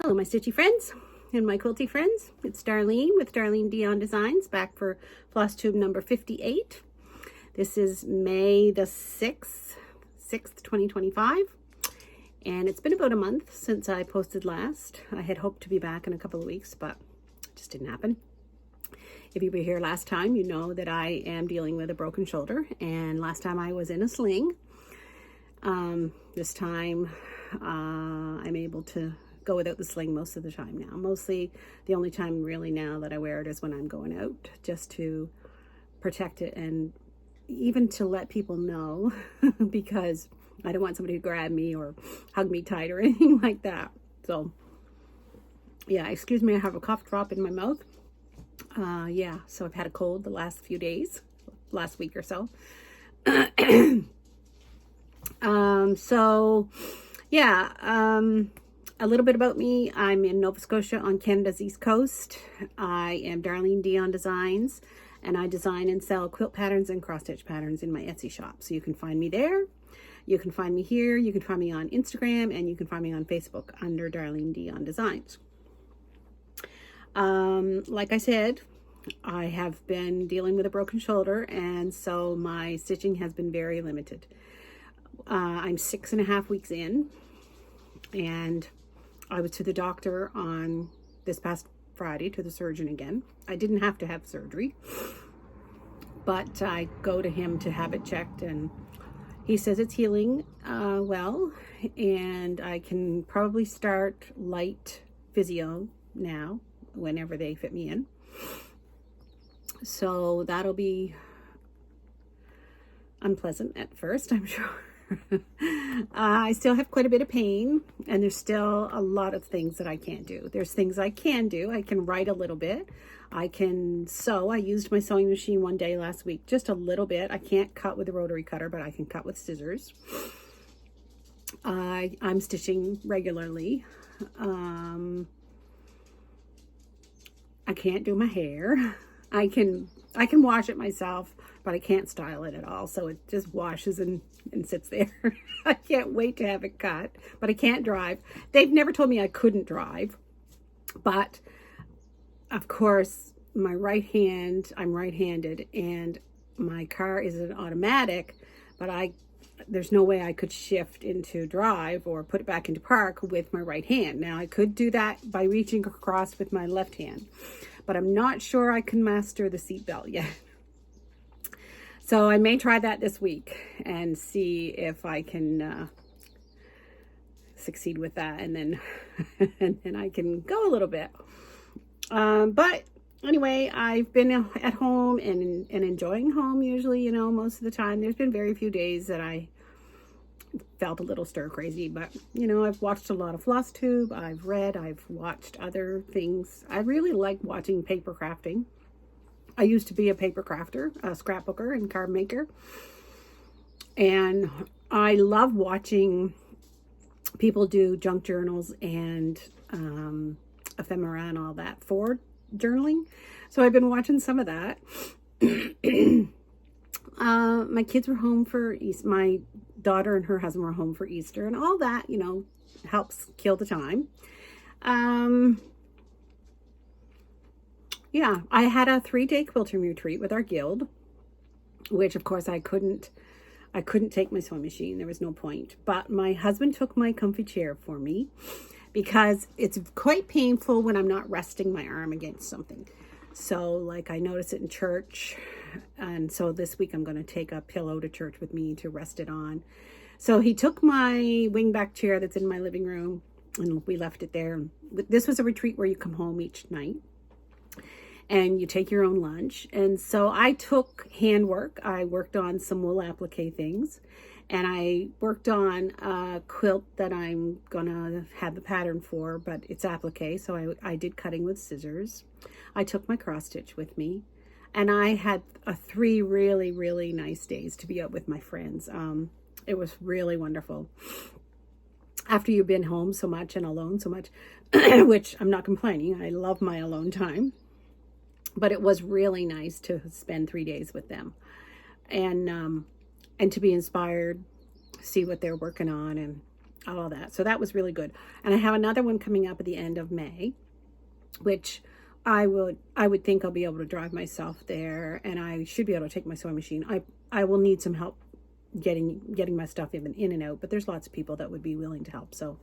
Hello my stitchy friends and my quilty friends. It's Darlene with Darlene Dion Designs, back for Flosstube number 58. This is May the 6th, 2025. And it's been about a month since I posted last. I had hoped to be back in a couple of weeks, but it just didn't happen. If you were here last time, you know that I am dealing with a broken shoulder. And last time I was in a sling. This time I'm able to go without the sling most of the time now. Mostly the only time really now that I wear it is when I'm going out, just to protect it and even to let people know because I don't want somebody to grab me or hug me tight or anything like that. So yeah, excuse me, I have a cough drop in my mouth. Yeah, so I've had a cold the last few days, last week or so. A little bit about me. I'm in Nova Scotia on Canada's East Coast. I am Darlene Dion Designs, and I design and sell quilt patterns and cross-stitch patterns in my Etsy shop. So you can find me there. You can find me here. You can find me on Instagram, and you can find me on Facebook under Darlene Dion Designs. Like I said, I have been dealing with a broken shoulder, and so my stitching has been very limited. I'm 6.5 weeks in, and I was to the doctor on this past Friday, to the surgeon again. I didn't have to have surgery, but I go to him to have it checked, and he says it's healing well, and I can probably start light physio now whenever they fit me in. So that'll be unpleasant at first, I'm sure. I still have quite a bit of pain, and there's still a lot of things that I can't do. There's things I can do. I can write a little bit. I can sew. I used my sewing machine one day last week, just a little bit. I can't cut with a rotary cutter, but I can cut with scissors. I'm stitching regularly. I can't do my hair. I can wash it myself, but I can't style it at all. So it just washes and sits there. I can't wait to have it cut, but I can't drive. They've never told me I couldn't drive, but of course my right hand, I'm right-handed, and my car is an automatic, but there's no way I could shift into drive or put it back into park with my right hand. Now I could do that by reaching across with my left hand, but I'm not sure I can master the seatbelt yet. So I may try that this week and see if I can succeed with that, and then and then I can go a little bit. But anyway, I've been at home and enjoying home usually, you know, most of the time. There's been very few days that I felt a little stir crazy, but you know, I've watched a lot of Flosstube, I've read, I've watched other things. I really like watching paper crafting. I used to be a paper crafter, a scrapbooker and card maker, and I love watching people do junk journals and ephemera and all that for journaling. So I've been watching some of that. My kids were home for Easter. My daughter and her husband were home for Easter, and all that, you know, helps kill the time. Yeah, I had a 3-day quilting retreat with our guild, which of course I couldn't take my sewing machine. There was no point. But my husband took my comfy chair for me because it's quite painful when I'm not resting my arm against something. So like I noticed it in church, and so this week I'm going to take a pillow to church with me to rest it on. So he took my wingback chair that's in my living room, and we left it there. This was a retreat where you come home each night and you take your own lunch. And so I took handwork. I worked on some wool applique things, and I worked on a quilt that I'm gonna have the pattern for, but it's applique, so I did cutting with scissors. I took my cross stitch with me, and I had 3 really, really nice days to be out with my friends. It was really wonderful. After you've been home so much and alone so much, which I'm not complaining, I love my alone time. But it was really nice to spend 3 days with them, and to be inspired, see what they're working on, and all that. So that was really good. And I have another one coming up at the end of May, which I would think I'll be able to drive myself there, and I should be able to take my sewing machine. I will need some help getting my stuff in and out, but there's lots of people that would be willing to help. So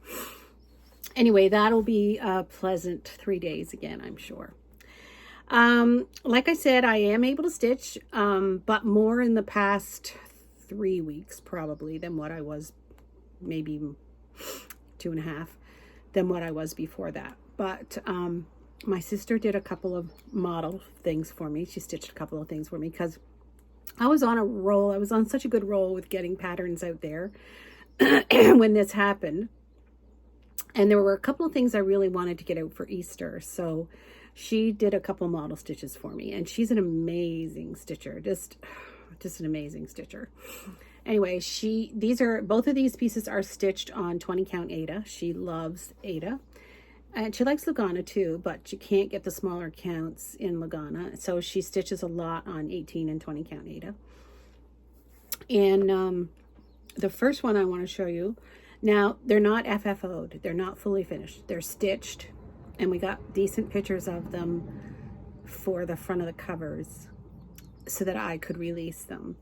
anyway, that'll be a pleasant 3 days again, I'm sure. Like I said, I am able to stitch, but more in the past 3 weeks probably than what I was, maybe 2.5, than what I was before that. But my sister did a couple of model things for me. She stitched a couple of things for me because I was on a roll. I was on such a good roll with getting patterns out there when this happened. And there were a couple of things I really wanted to get out for Easter. So she did a couple model stitches for me, and she's an amazing stitcher, just an amazing stitcher. Anyway, both of these pieces are stitched on 20 count Aida. She loves Aida, and she likes Lugana too, but she can't get the smaller counts in Lugana, so she stitches a lot on 18 and 20 count Aida. And the first one I want to show you, now they're not FFO'd, they're not fully finished, they're stitched, and we got decent pictures of them for the front of the covers so that I could release them.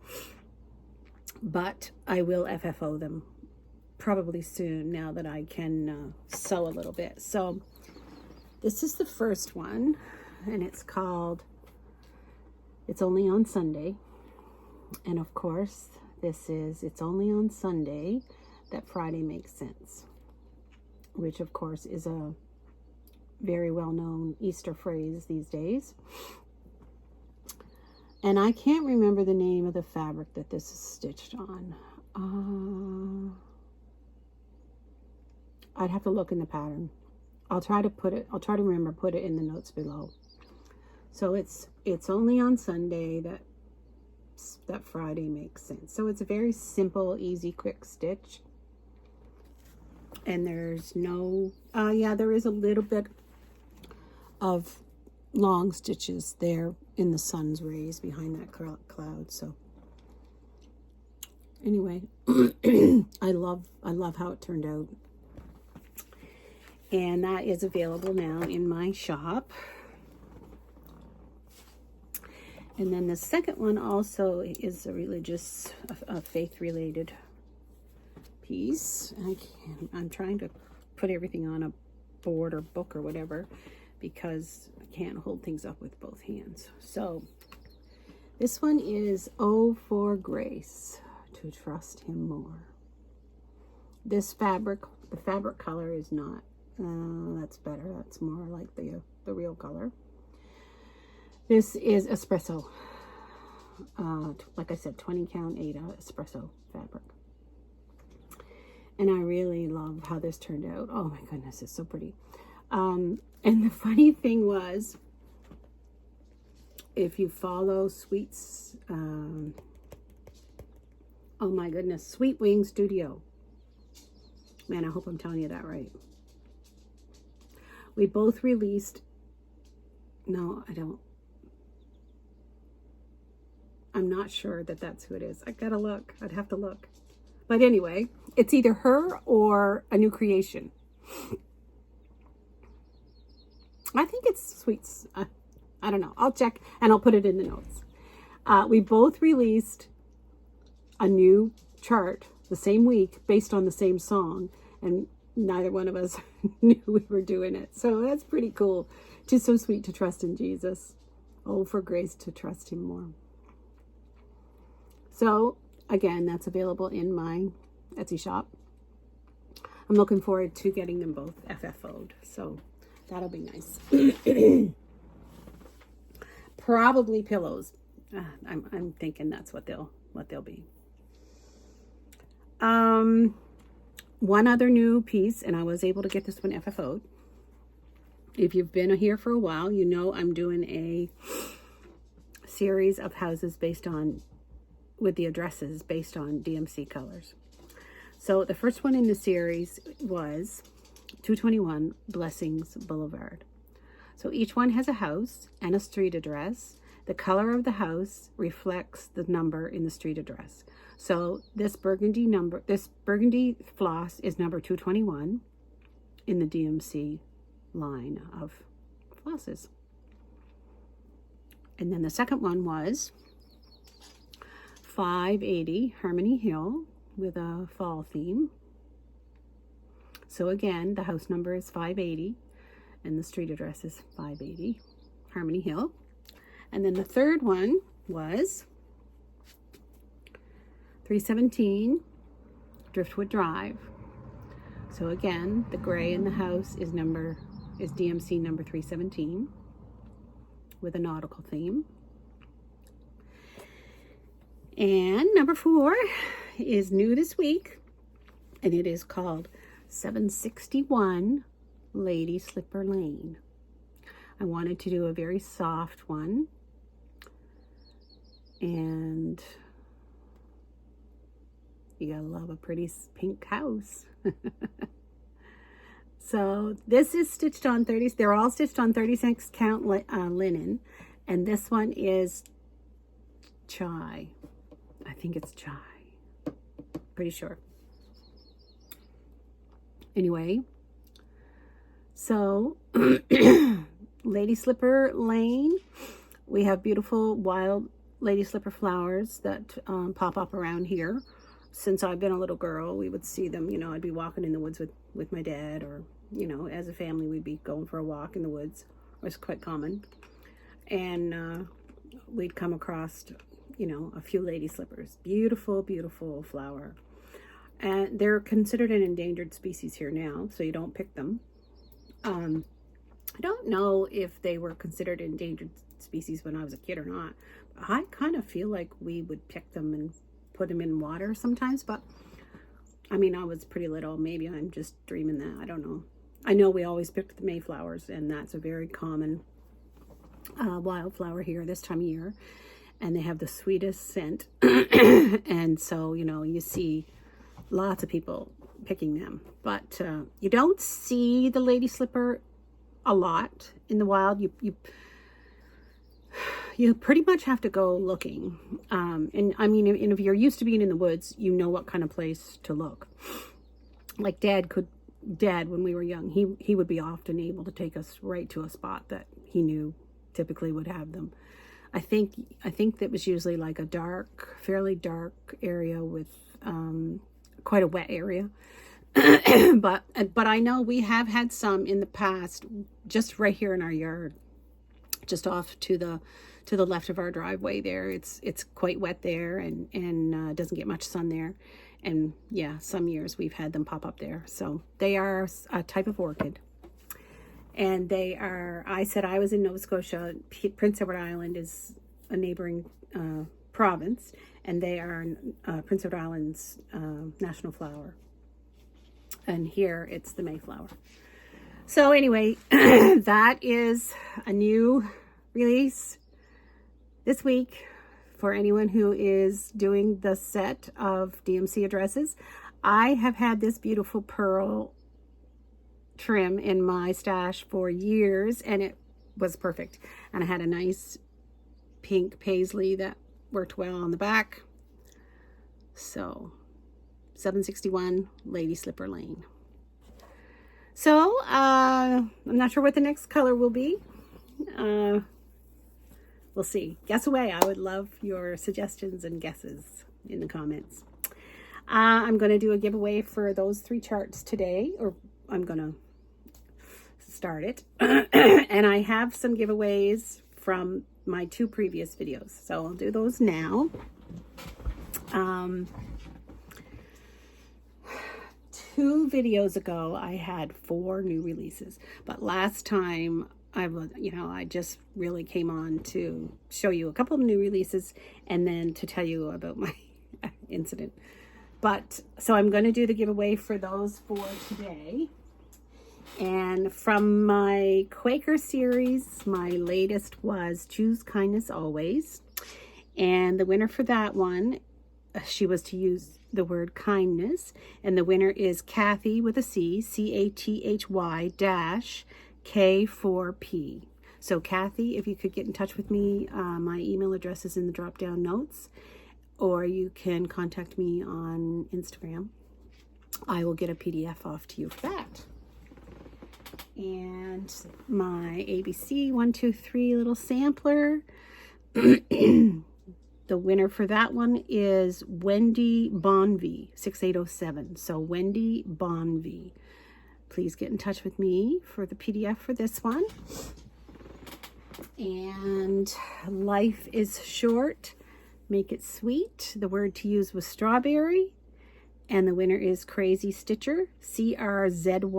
But I will FFO them probably soon, now that I can sew a little bit. So this is the first one, and it's called It's Only on Sunday. And of course, this is It's Only on Sunday that Friday Makes Sense, which of course is a very well-known Easter phrase these days. And I can't remember the name of the fabric that this is stitched on. I'd have to look in the pattern. I'll try to remember, put it in the notes below. So it's only on Sunday that Friday makes sense. So it's a very simple, easy, quick stitch. And there's no, yeah, there is a little bit of long stitches there in the sun's rays behind that cloud. So anyway, I love how it turned out. And that is available now in my shop. And then the second one also is a religious, a faith-related piece. I'm trying to put everything on a board or book or whatever, because I can't hold things up with both hands. So this one is Oh for Grace, to Trust Him More. This fabric, the fabric color is not, that's better. That's more like the real color. This is Espresso, like I said, 20 count Aida Espresso fabric. And I really love how this turned out. Oh my goodness, it's so pretty. And the funny thing was, if you follow Sweet's, oh my goodness, Sweet Wing Studio. Man, I hope I'm telling you that right. We both released, no, I don't. I'm not sure that that's who it is. I gotta look. I'd have to look. But anyway, it's either her or a new creation. I think it's Sweets. I don't know. I'll check and I'll put it in the notes. We both released a new chart the same week based on the same song, and neither one of us knew we were doing it. So that's pretty cool. 'Tis so sweet to trust in Jesus. Oh, for grace to trust Him more. So again, that's available in my Etsy shop. I'm looking forward to getting them both FFO'd. So that'll be nice. Probably pillows. I'm thinking that's what they'll be. One other new piece, and I was able to get this one FFO'd. If you've been here for a while, you know I'm doing a series of houses with the addresses based on DMC colors. So the first one in the series was 221 Blessings Boulevard. So each one has a house and a street address The color of the house reflects the number in the street address. So this burgundy floss is number 221 in the DMC line of flosses. And then the second one was 580 Harmony Hill with a fall theme. So again, the house number is 580 and the street address is 580 Harmony Hill. And then the third one was 317 Driftwood Drive. So again, the gray in the house is DMC number 317 with a nautical theme. And number 4 is new this week, and it is called 761 Lady Slipper Lane. I wanted to do a very soft one, and you gotta love a pretty pink house. So this is stitched on 30, they're all stitched on 36 count linen, and this one is chai. I think it's chai, pretty sure. Anyway, so Lady Slipper Lane, we have beautiful wild lady slipper flowers that pop up around here. Since I've been a little girl, we would see them, you know, I'd be walking in the woods with my dad, or, you know, as a family, we'd be going for a walk in the woods. It was quite common. And we'd come across, you know, a few lady slippers. Beautiful, beautiful flower. And they're considered an endangered species here now, so you don't pick them. I don't know if they were considered endangered species when I was a kid or not. I kind of feel like we would pick them and put them in water sometimes, but I mean, I was pretty little. Maybe I'm just dreaming that. I don't know. I know we always picked the Mayflowers, and that's a very common wildflower here this time of year, and they have the sweetest scent. And so, you know, you see lots of people picking them, but you don't see the lady slipper a lot in the wild. You pretty much have to go looking. And I mean, and if you're used to being in the woods, you know what kind of place to look. Like Dad, when we were young, he would be often able to take us right to a spot that he knew typically would have them. I think that was usually like a fairly dark area with quite a wet area. but I know we have had some in the past, just right here in our yard, just off to the left of our driveway there. It's quite wet there, and doesn't get much sun there. And yeah, some years we've had them pop up there. So they are a type of orchid. And they are, I said I was in Nova Scotia. Prince Edward Island is a neighboring province, and they are Prince Edward Island's national flower. And here it's the Mayflower. So anyway, that is a new release this week for anyone who is doing the set of DMC addresses. I have had this beautiful pearl trim in my stash for years, and it was perfect. And I had a nice pink paisley that worked well on the back. So 761 Lady Slipper Lane. So I'm not sure what the next color will be. We'll see. Guess away. I would love your suggestions and guesses in the comments. I'm going to do a giveaway for those 3 charts today, or I'm going to start it. And I have some giveaways from my 2 previous videos, so I'll do those now. 2 videos ago, I had 4 new releases, but last time I just really came on to show you a couple of new releases and then to tell you about my incident. But so I'm going to do the giveaway for those 4 today. And from my Quaker series, my latest was Choose Kindness Always. And the winner for that one, she was to use the word kindness. And the winner is Kathy with a C, Cathy -K4P. So Kathy, if you could get in touch with me, my email address is in the drop down notes, or you can contact me on Instagram. I will get a PDF off to you for that. And my ABC123 little sampler. The winner for that one is Wendy Bonvie, 6807. So Wendy Bonvie. Please get in touch with me for the PDF for this one. And life is short. Make it sweet. The word to use was strawberry. And the winner is Crazy Stitcher, CRZYSTTCHR.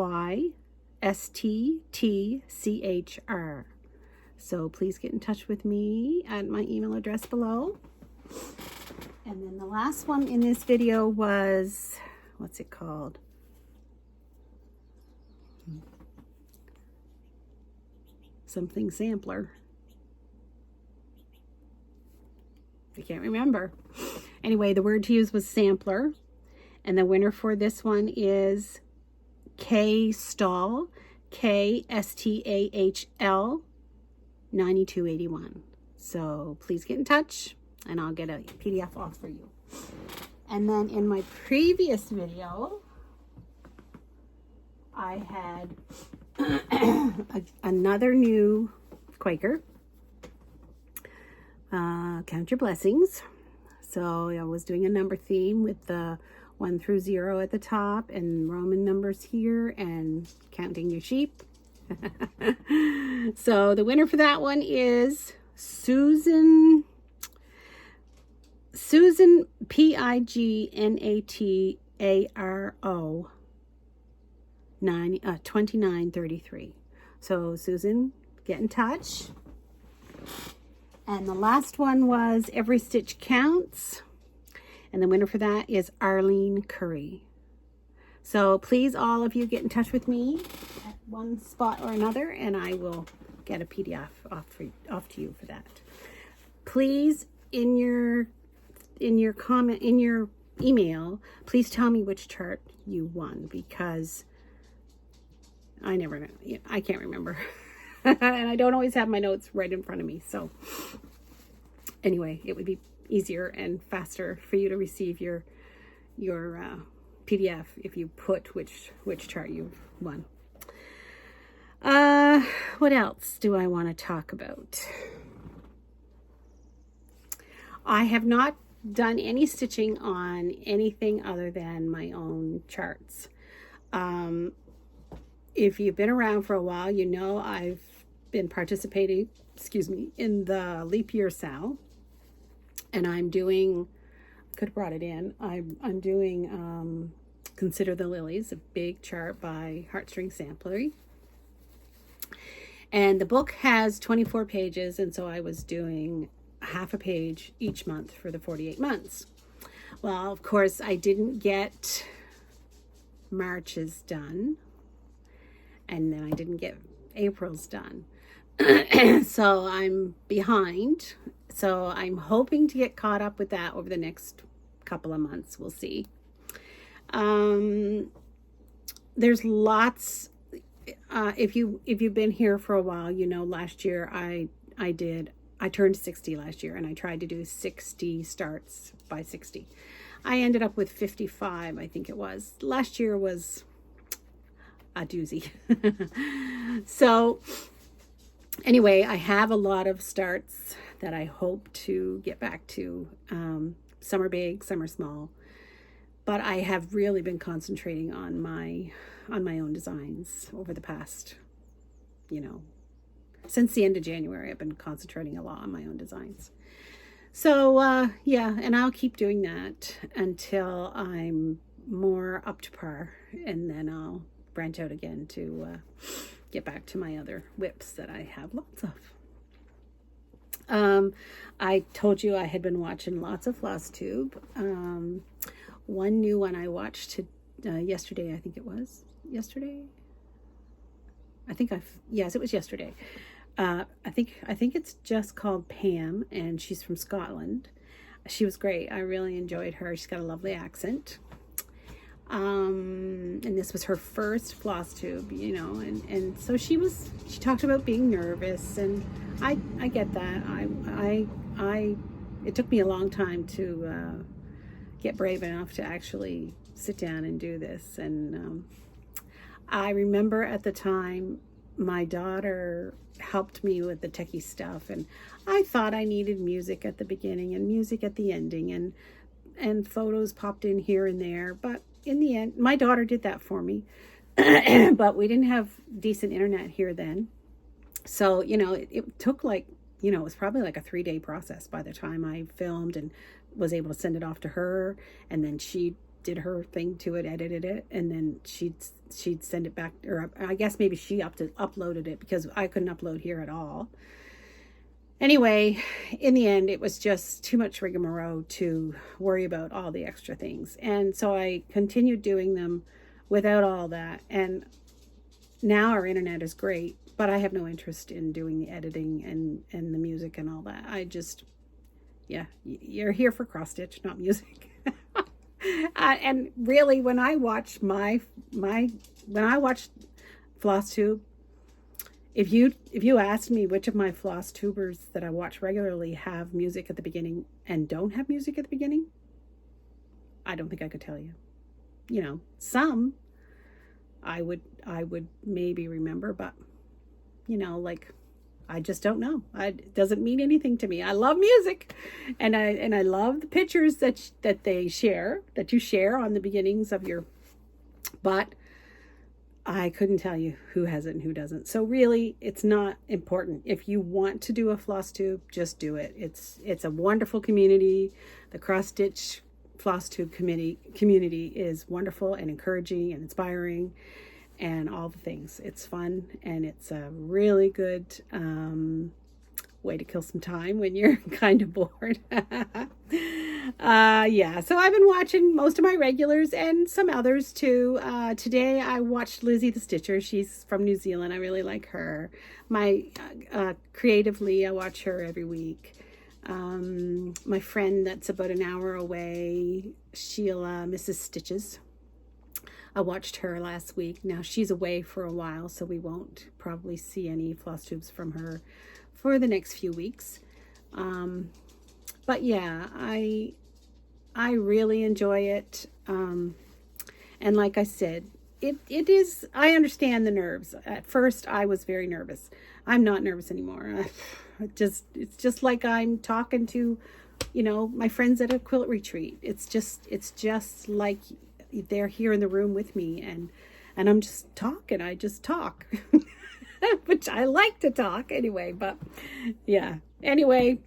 So please get in touch with me at my email address below. And then the last one in this video was, what's it called? Something sampler. I can't remember. Anyway, the word to use was sampler. And the winner for this one is K Stahl, KSTAHL 9281. So please get in touch and I'll get a PDF off for you. And then in my previous video, I had another new Quaker. Count Your Blessings. So I was doing a number theme with the 1 through 0 at the top and Roman numbers here and counting your sheep. So the winner for that one is Susan Pignataro 2933. So Susan, get in touch. And the last one was Every Stitch Counts. And the winner for that is Arlene Curry. So please, all of you, get in touch with me at one spot or another, and I will get a PDF off to you for that. Please, in your comment, in your email, please tell me which chart you won, because I can't remember. And I don't always have my notes right in front of me. So anyway, it would be easier and faster for you to receive your PDF if you put which chart you've won. What else do I want to talk about? I have not done any stitching on anything other than my own charts. If you've been around for a while, you know I've been participating, in the leap year sal, and I'm doing, could have brought it in, I'm doing Consider the Lilies, a big chart by Heartstring Sampler. And the book has 24 pages, and so I was doing half a page each month for the 48 months. Well, of course, I didn't get March's done, and then I didn't get April's done. So I'm behind. So I'm hoping to get caught up with that over the next couple of months. We'll see. There's lots. If you've been here for a while, you know last year I turned 60 last year, and I tried to do 60 starts by 60. I ended up with 55, I think it was. Last year was a doozy. So anyway, I have a lot of starts that I hope to get back to. Some are big, some are small, but I have really been concentrating on my own designs over the past, since the end of January. I've been concentrating a lot on my own designs. So yeah, and I'll keep doing that until I'm more up to par, and then I'll branch out again to get back to my other whips that I have lots of. I told you I had been watching lots of Flosstube. One new one I watched yesterday, I think it was yesterday. Yes, it was yesterday. I think it's just called Pam, and she's from Scotland. She was great. I really enjoyed her. She's got a lovely accent. And this was her first floss tube, you know, and so she talked about being nervous, and I get that. It took me a long time to get brave enough to actually sit down and do this. And I remember at the time my daughter helped me with the techie stuff, and I thought I needed music at the beginning and music at the ending, and photos popped in here and there, but in the end my daughter did that for me. But we didn't have decent internet here then, so you know, it took, like, you know, it was probably like a 3-day process by the time I filmed and was able to send it off to her, and then she did her thing to it, edited it, and then she'd send it back, or I guess maybe she uploaded it, because I couldn't upload here at all. Anyway, in the end, it was just too much rigmarole to worry about all the extra things, and so I continued doing them without all that. And now our internet is great, but I have no interest in doing the editing and the music and all that. I just, yeah, you're here for cross stitch, not music. And really, when I watch when I watch Flosstube, if you asked me which of my Flosstubers that I watch regularly have music at the beginning and don't have music at the beginning, I don't think I could tell you. You know, some I would maybe remember, but you know, like, I just don't know. It doesn't mean anything to me. I love music, and I love the pictures that you share on the beginnings of your, but I couldn't tell you who has it and who doesn't. So really, it's not important. If you want to do a floss tube, just do it. It's a wonderful community. The cross stitch floss tube community is wonderful and encouraging and inspiring, and all the things. It's fun, and it's a really good way to kill some time when you're kind of bored. Yeah, so I've been watching most of my regulars and some others too. Today I watched Lizzie the Stitcher. She's from New Zealand. I really like her. My creatively, I watch her every week. My friend that's about an hour away, Sheila, Mrs. Stitches, I watched her last week. Now she's away for a while, so we won't probably see any floss tubes from her for the next few weeks. But yeah, I really enjoy it. And like I said, it is, I understand the nerves. At first I was very nervous. I'm not nervous anymore. It's just like I'm talking to, you know, my friends at a quilt retreat. It's just like they're here in the room with me, and I'm just talking. I just talk, which I like to talk anyway, but yeah, anyway.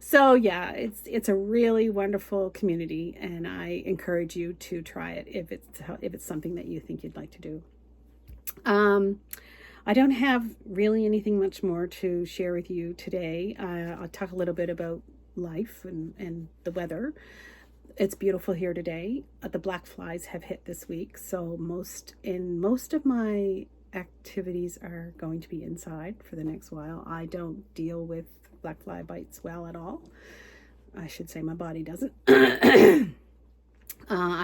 So yeah, it's a really wonderful community, and I encourage you to try it if it's something that you think you'd like to do. I don't have really anything much more to share with you today. I'll talk a little bit about life and the weather. It's beautiful here today. The black flies have hit this week, so most of my activities are going to be inside for the next while. I don't deal with black fly bites well at all. I should say my body doesn't. I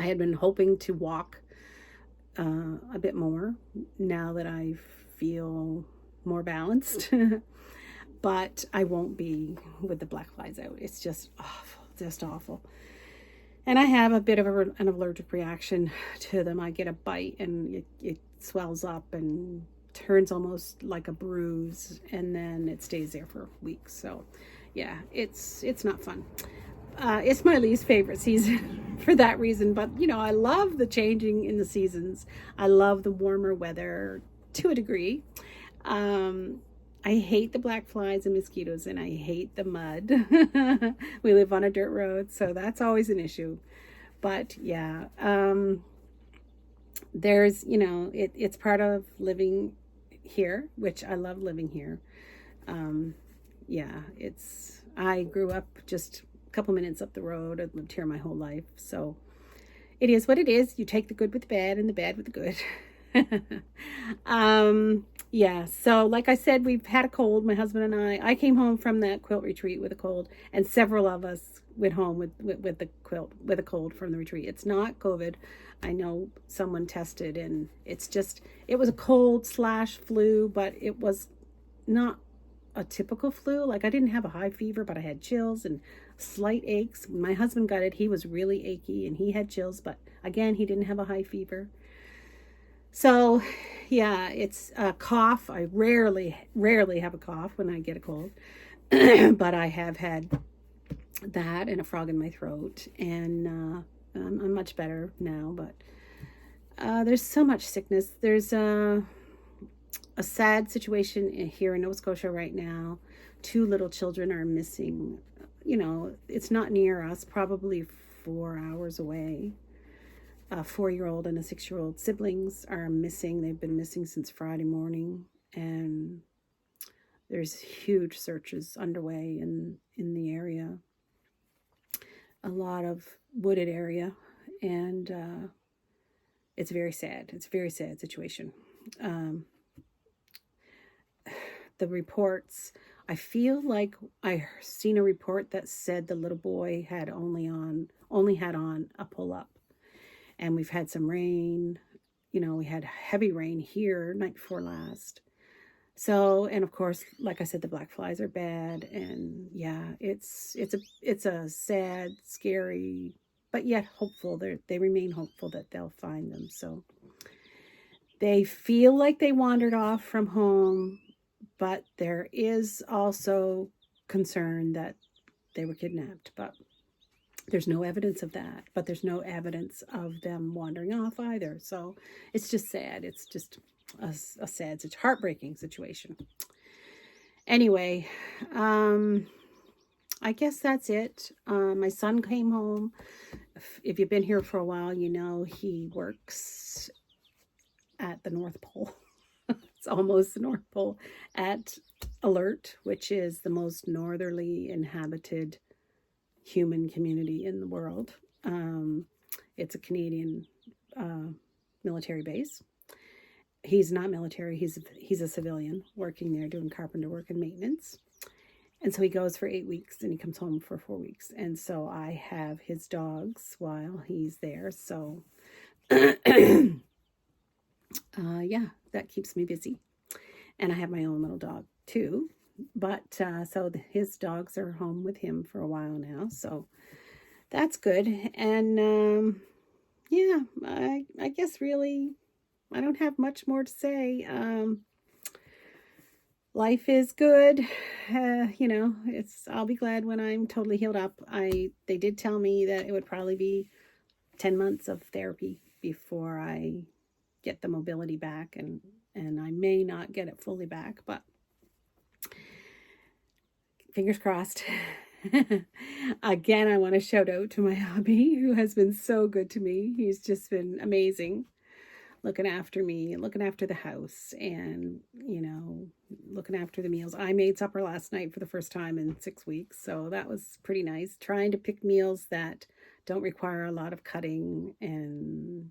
had been hoping to walk a bit more now that I feel more balanced, but I won't be with the black flies out. It's just awful. And I have a bit of an allergic reaction to them. I get a bite and it swells up and turns almost like a bruise, and then it stays there for weeks. So yeah, it's not fun. It's my least favorite season for that reason, but you know, I love the changing in the seasons. I love the warmer weather to a degree. I hate the black flies and mosquitoes, and I hate the mud. We live on a dirt road, so that's always an issue. But yeah, there's, you know, it's part of living here, which I love living here. Yeah, I grew up just a couple minutes up the road. I've lived here my whole life, so it is what it is. You take the good with the bad and the bad with the good. Yeah, so like I said, we've had a cold, my husband and I came home from that quilt retreat with a cold, and several of us went home with a cold from the retreat. It's not COVID. I know someone tested, and it was a cold / flu, but it was not a typical flu. Like, I didn't have a high fever, but I had chills and slight aches. When my husband got it, he was really achy and he had chills, but again, he didn't have a high fever. So yeah, it's a cough. I rarely have a cough when I get a cold, but I have had that and a frog in my throat, and I'm much better now. But there's so much sickness. There's a sad situation here in Nova Scotia right now. 2 little children are missing. You know, it's not near us, probably 4 hours away. A 4-year-old and a 6-year-old siblings are missing. They've been missing since Friday morning, and there's huge searches underway in the area. A lot of wooded area, and it's very sad. It's a very sad situation. The reports, I feel like I seen a report that said the little boy had only had on a pull-up. And we've had some rain. You know, we had heavy rain here night before last. So, and of course, like I said, the black flies are bad. And yeah, it's a sad, scary, but yet hopeful. They remain hopeful that they'll find them. So they feel like they wandered off from home, but there is also concern that they were kidnapped. But there's no evidence of that, but there's no evidence of them wandering off either. So it's just sad. It's just a sad, heartbreaking situation. Anyway, I guess that's it. My son came home. If you've been here for a while, you know he works at the North Pole. It's almost the North Pole, at Alert, which is the most northerly inhabited human community in the world. It's a Canadian military base. He's not military. He's a civilian working there doing carpenter work and maintenance. And so he goes for 8 weeks and he comes home for 4 weeks. And so I have his dogs while he's there. So yeah, that keeps me busy. And I have my own little dog too. But so his dogs are home with him for a while now, so that's good. And yeah, I guess really I don't have much more to say. Life is good. You know, I'll be glad when I'm totally healed up. They did tell me that it would probably be 10 months of therapy before I get the mobility back, and I may not get it fully back, but fingers crossed. Again, I want to shout out to my hubby, who has been so good to me. He's just been amazing, looking after me, looking after the house, and, you know, looking after the meals. I made supper last night for the first time in 6 weeks, so that was pretty nice. Trying to pick meals that don't require a lot of cutting, and,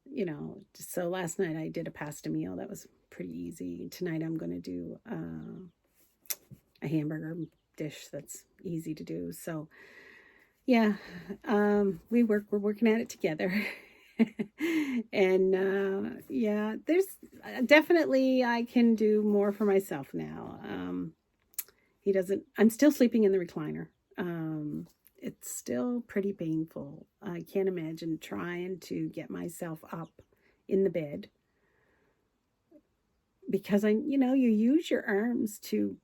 you know, so last night I did a pasta meal that was pretty easy. Tonight I'm going to do a hamburger dish that's easy to do. So yeah, we're working at it together. And yeah, there's definitely, I can do more for myself now. I'm still sleeping in the recliner. It's still pretty painful. I can't imagine trying to get myself up in the bed, because you use your arms to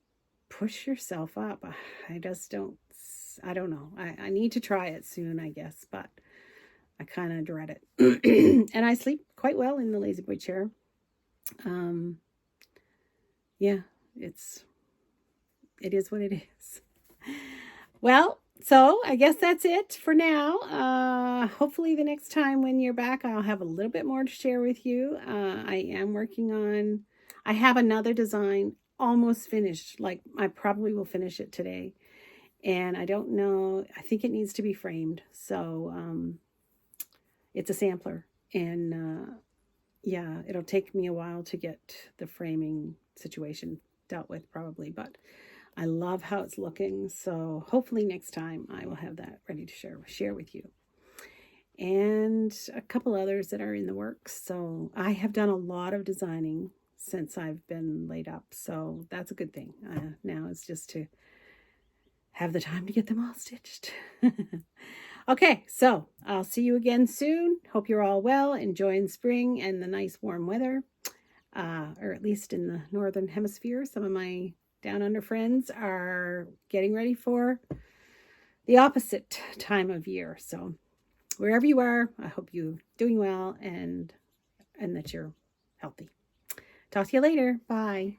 push yourself up. I don't know. I need to try it soon, I guess, but I kind of dread it. And I sleep quite well in the lazy boy chair. Yeah, it is what it is. Well, so I guess that's it for now. Hopefully the next time when you're back, I'll have a little bit more to share with you. I have another design almost finished. Like, I probably will finish it today. And I don't know, I think it needs to be framed. So, it's a sampler. And, yeah, it'll take me a while to get the framing situation dealt with probably. But I love how it's looking. So hopefully next time I will have that ready to share with you. and a couple others that are in the works. So I have done a lot of designing since I've been laid up. So that's a good thing. Now it's just to have the time to get them all stitched. Okay, so I'll see you again soon. Hope you're all well, enjoying spring and the nice warm weather, or at least in the northern hemisphere. Some of my down under friends are getting ready for the opposite time of year. So wherever you are, I hope you're doing well and that you're healthy. Talk to you later. Bye.